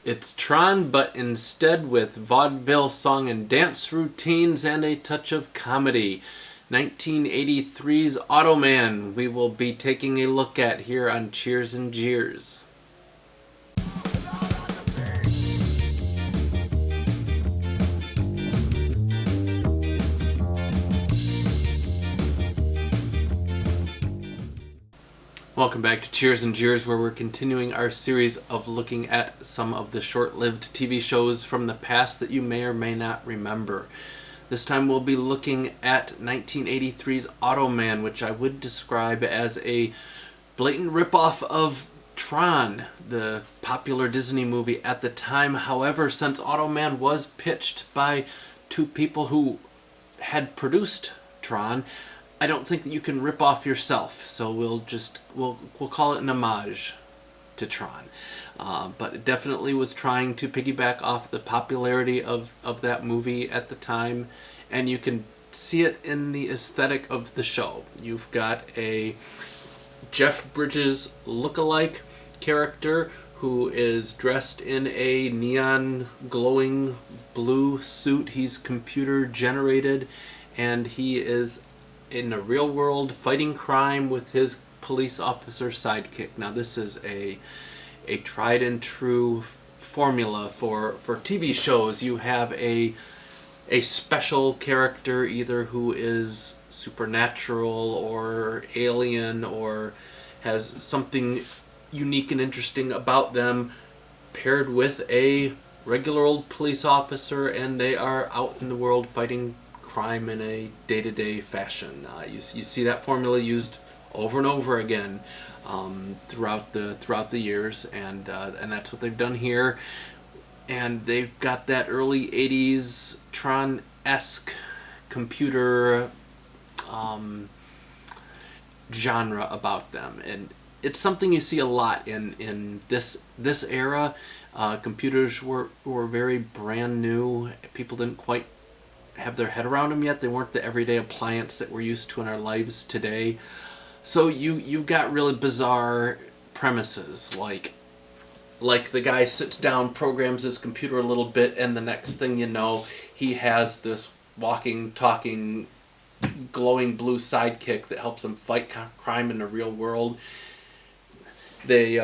It's Tron, but instead with vaudeville song and dance routines and a touch of comedy. 1983's Automan we will be taking a look at here on Cheers and Jeers. Welcome back to Cheers and Jeers, where we're continuing our series of looking at some of the short-lived TV shows from the past that you may or may not remember. This time we'll be looking at 1983's Automan, which I would describe as a blatant ripoff of Tron, the popular Disney movie at the time. However, since Automan was pitched by two people who had produced Tron, I don't think that you can rip off yourself, so we'll call it an homage to Tron. But it definitely was trying to piggyback off the popularity of that movie at the time, and you can see it in the aesthetic of the show. You've got a Jeff Bridges look-alike character who is dressed in a neon glowing blue suit. He's computer generated, and he is in the real world fighting crime with his police officer sidekick. Now this is a tried and true formula for TV shows. You have a special character, either who is supernatural or alien or has something unique and interesting about them, paired with a regular old police officer, and they are out in the world fighting crime in a day-to-day fashion. You see that formula used over and over again throughout the years, and that's what they've done here. And they've got that early '80s Tron-esque computer genre about them, and it's something you see a lot in this era. Computers were very brand new. People didn't quite have their head around them yet. They weren't the everyday appliance that we're used to in our lives today. So you got really bizarre premises, like the guy sits down, programs his computer a little bit, and the next thing you know, he has this walking, talking, glowing blue sidekick that helps him fight crime in the real world. They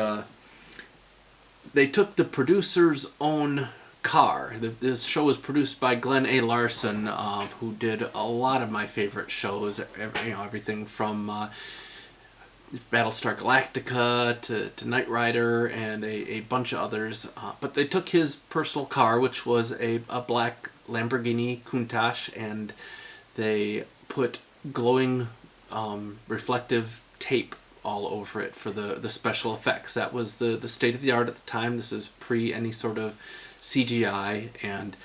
took the producer's own car. This show was produced by Glenn A. Larson, who did a lot of my favorite shows. Everything from Battlestar Galactica to Knight Rider and a bunch of others. But they took his personal car, which was a black Lamborghini Countach, and they put glowing reflective tape all over it for the special effects. That was the state of the art at the time. This is pre any sort of CGI, and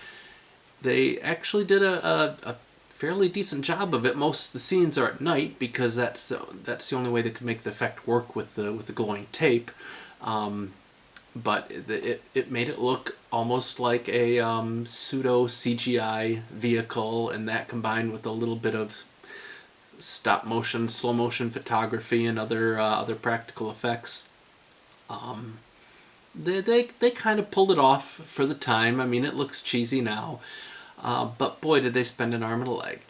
they actually did a fairly decent job of it. Most of the scenes are at night because that's the only way they could make the effect work with the glowing tape. But it made it look almost like a pseudo CGI vehicle, and that combined with a little bit of stop motion, slow motion photography, and other practical effects. They kind of pulled it off for the time. I mean, it looks cheesy now, but boy, did they spend an arm and a leg.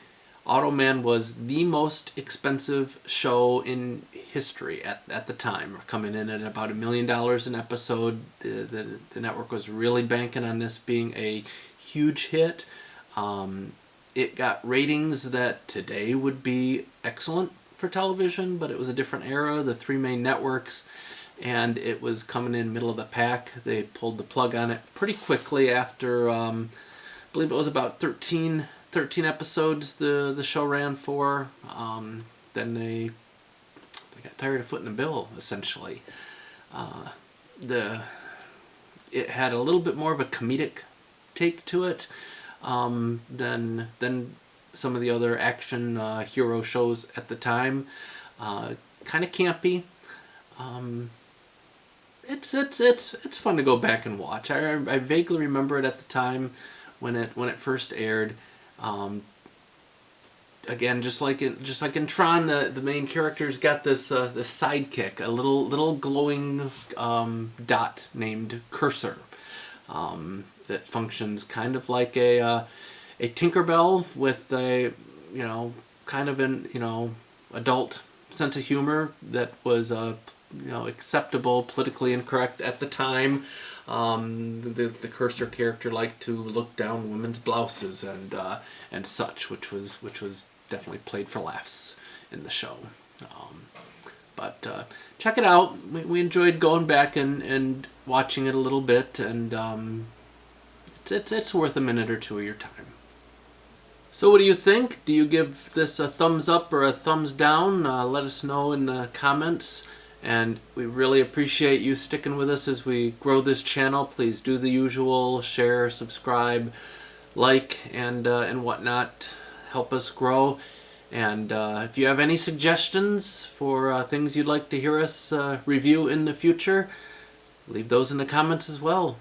Automan was the most expensive show in history at the time, coming in at about $1 million an episode. The network was really banking on this being a huge hit. It got ratings that today would be excellent for television, but it was a different era. The three main networks, and it was coming in middle of the pack. They pulled the plug on it pretty quickly after, I believe it was about 13 episodes the show ran for. Then they got tired of footing the bill, essentially. It had a little bit more of a comedic take to it than some of the other action hero shows at the time. Kind of campy. It's fun to go back and watch. I vaguely remember it at the time when it first aired. Again, just like in Tron, the main character's got this sidekick, a little glowing dot named Cursor. that functions kind of like a Tinkerbell with a, kind of an, adult sense of humor that was, acceptable, politically incorrect at the time. The cursor character liked to look down women's blouses and such, which was definitely played for laughs in the show. But check it out. We enjoyed going back and watching it a little bit, and it's worth a minute or two of your time. So what do you think? Do you give this a thumbs up or a thumbs down? Let us know in the comments. And we really appreciate you sticking with us as we grow this channel. Please do the usual, share, subscribe, like, and whatnot. Help us grow. And if you have any suggestions for things you'd like to hear us review in the future, leave those in the comments as well.